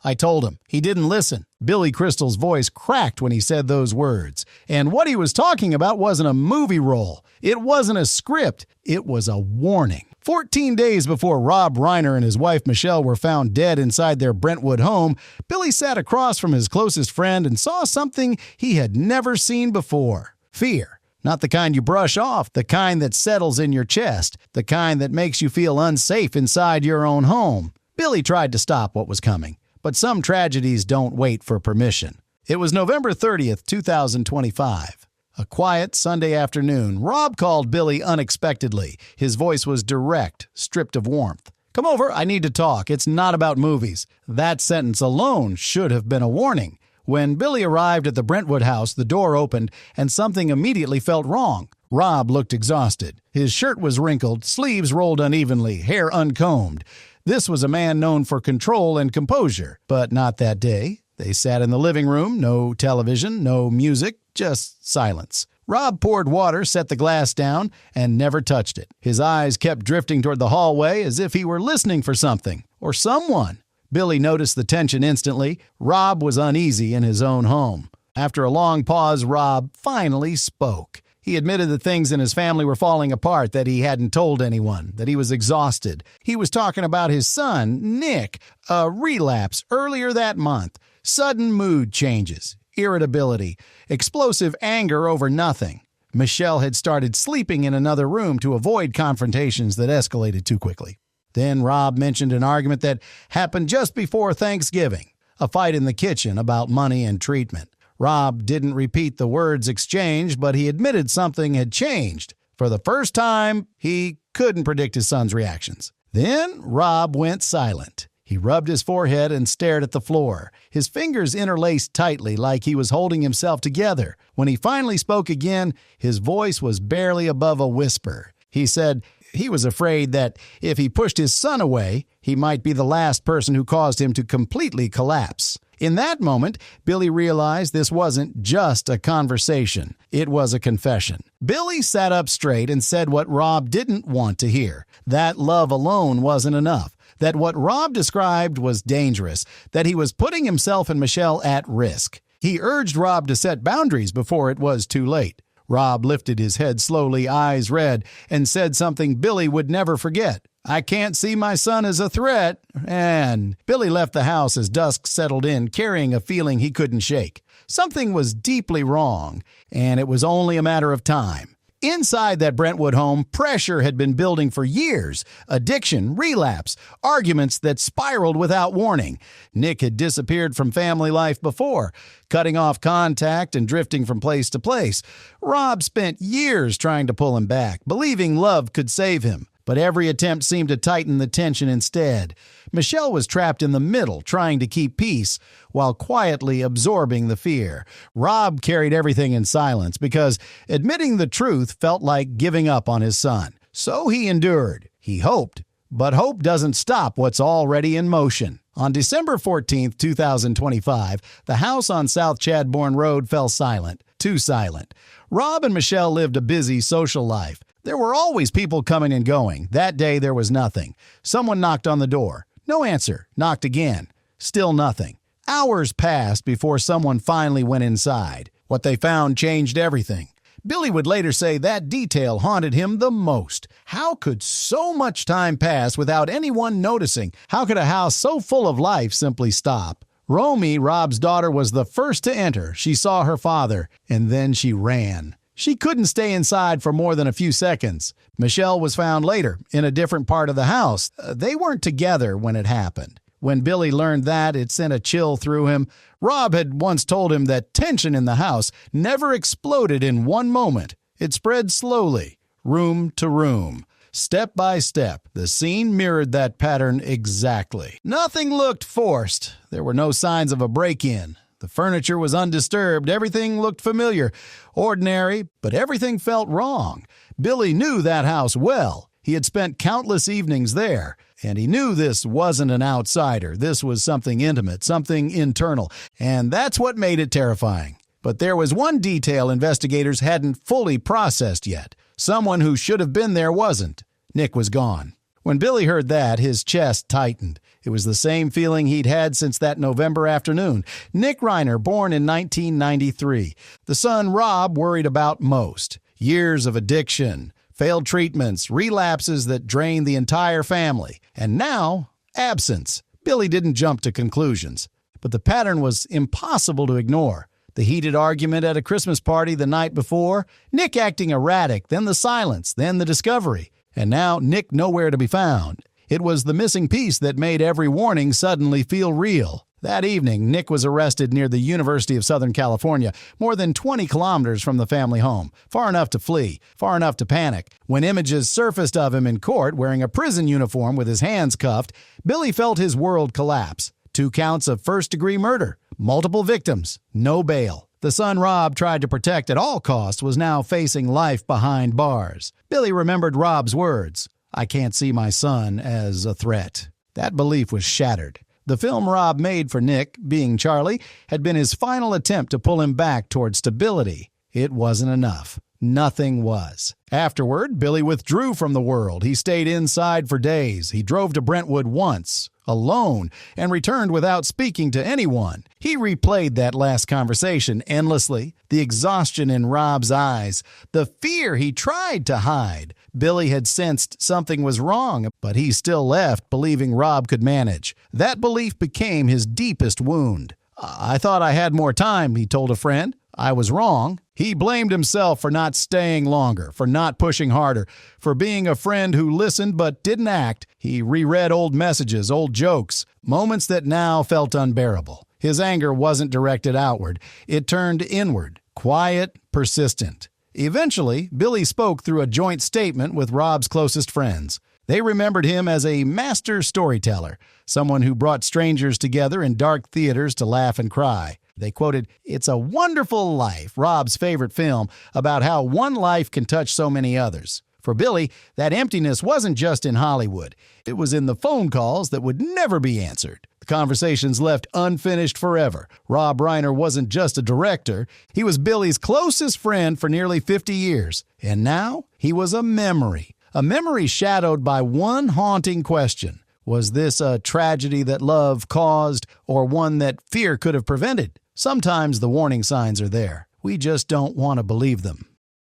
I told him. He didn't listen. Billy Crystal's voice cracked when he said those words. And what he was talking about wasn't a movie role. It wasn't a script. It was a warning. 14 days before Rob Reiner and his wife Michelle were found dead inside their Brentwood home, Billy sat across from his closest friend and saw something he had never seen before. Fear. Not the kind you brush off, the kind that settles in your chest, the kind that makes you feel unsafe inside your own home. Billy tried to stop what was coming, but some tragedies don't wait for permission. It was November 30th, 2025. A quiet Sunday afternoon, Rob called Billy unexpectedly. His voice was direct, stripped of warmth. "Come over, I need to talk. It's not about movies." That sentence alone should have been a warning. When Billy arrived at the Brentwood house, the door opened, and something immediately felt wrong. Rob looked exhausted. His shirt was wrinkled, sleeves rolled unevenly, hair uncombed. This was a man known for control and composure, but not that day. They sat in the living room, no television, no music, just silence. Rob poured water, set the glass down, and never touched it. His eyes kept drifting toward the hallway as if he were listening for something or someone. Billy noticed the tension instantly. Rob was uneasy in his own home. After a long pause, Rob finally spoke. He admitted that things in his family were falling apart, that he hadn't told anyone, that he was exhausted. He was talking about his son, Nick, a relapse earlier that month, sudden mood changes, irritability, explosive anger over nothing. Michelle had started sleeping in another room to avoid confrontations that escalated too quickly. Then Rob mentioned an argument that happened just before Thanksgiving, a fight in the kitchen about money and treatment. Rob didn't repeat the words exchanged, but he admitted something had changed. For the first time, he couldn't predict his son's reactions. Then Rob went silent. He rubbed his forehead and stared at the floor. His fingers interlaced tightly like he was holding himself together. When he finally spoke again, his voice was barely above a whisper. He said he was afraid that if he pushed his son away, he might be the last person who caused him to completely collapse. In that moment, Billy realized this wasn't just a conversation. It was a confession. Billy sat up straight and said what Rob didn't want to hear. That love alone wasn't enough. That what Rob described was dangerous. That he was putting himself and Michelle at risk. He urged Rob to set boundaries before it was too late. Rob lifted his head slowly, eyes red, and said something Billy would never forget. "I can't see my son as a threat." And Billy left the house as dusk settled in, carrying a feeling he couldn't shake. Something was deeply wrong, and it was only a matter of time. Inside that Brentwood home, pressure had been building for years. Addiction, relapse, arguments that spiraled without warning. Nick had disappeared from family life before, cutting off contact and drifting from place to place. Rob spent years trying to pull him back, believing love could save him. But every attempt seemed to tighten the tension instead. Michelle was trapped in the middle, trying to keep peace, while quietly absorbing the fear. Rob carried everything in silence because admitting the truth felt like giving up on his son. So he endured. He hoped. But hope doesn't stop what's already in motion. On December 14th, 2025, the house on South Chadbourne Road fell silent. Too silent. Rob and Michelle lived a busy social life. There were always people coming and going. That day there was nothing. Someone knocked on the door. No answer. Knocked again. Still nothing. Hours passed before someone finally went inside. What they found changed everything. Billy would later say that detail haunted him the most. How could so much time pass without anyone noticing? How could a house so full of life simply stop? Romy, Rob's daughter, was the first to enter. She saw her father, and then she ran. She couldn't stay inside for more than a few seconds. Michelle was found later, in a different part of the house. They weren't together when it happened. When Billy learned that, it sent a chill through him. Rob had once told him that tension in the house never exploded in one moment. It spread slowly, room to room. Step by step, the scene mirrored that pattern exactly. Nothing looked forced. There were no signs of a break-in. The furniture was undisturbed. Everything looked familiar, ordinary, but everything felt wrong. Billy knew that house well. He had spent countless evenings there, and he knew this wasn't an outsider. This was something intimate, something internal, and that's what made it terrifying. But there was one detail investigators hadn't fully processed yet. Someone who should have been there wasn't. Nick was gone. When Billy heard that, his chest tightened. It was the same feeling he'd had since that November afternoon. Nick Reiner, born in 1993. The son Rob worried about most. Years of addiction, failed treatments, relapses that drained the entire family. And now, absence. Billy didn't jump to conclusions. But the pattern was impossible to ignore. The heated argument at a Christmas party the night before, Nick acting erratic, then the silence, then the discovery. And now Nick nowhere to be found. It was the missing piece that made every warning suddenly feel real. That evening, Nick was arrested near the University of Southern California, more than 20 kilometers from the family home, far enough to flee, far enough to panic. When images surfaced of him in court wearing a prison uniform with his hands cuffed, Billy felt his world collapse. 2 counts of first-degree murder, multiple victims, no bail. The son Rob tried to protect at all costs was now facing life behind bars. Billy remembered Rob's words, "I can't see my son as a threat." That belief was shattered. The film Rob made for Nick, Being Charlie, had been his final attempt to pull him back toward stability. It wasn't enough. Nothing was. Afterward, Billy withdrew from the world. He stayed inside for days. He drove to Brentwood once, alone, and returned without speaking to anyone. He replayed that last conversation endlessly, the exhaustion in Rob's eyes, the fear he tried to hide. Billy had sensed something was wrong, but he still left, believing Rob could manage. That belief became his deepest wound. "I thought I had more time," he told a friend. "I was wrong." He blamed himself for not staying longer, for not pushing harder, for being a friend who listened but didn't act. He reread old messages, old jokes, moments that now felt unbearable. His anger wasn't directed outward. It turned inward, quiet, persistent. Eventually, Billy spoke through a joint statement with Rob's closest friends. They remembered him as a master storyteller, someone who brought strangers together in dark theaters to laugh and cry. They quoted, "It's a Wonderful Life," Rob's favorite film, about how one life can touch so many others. For Billy, that emptiness wasn't just in Hollywood. It was in the phone calls that would never be answered. The conversations left unfinished forever. Rob Reiner wasn't just a director. He was Billy's closest friend for nearly 50 years. And now he was a memory shadowed by one haunting question. Was this a tragedy that love caused, or one that fear could have prevented? Sometimes the warning signs are there. We just don't want to believe them.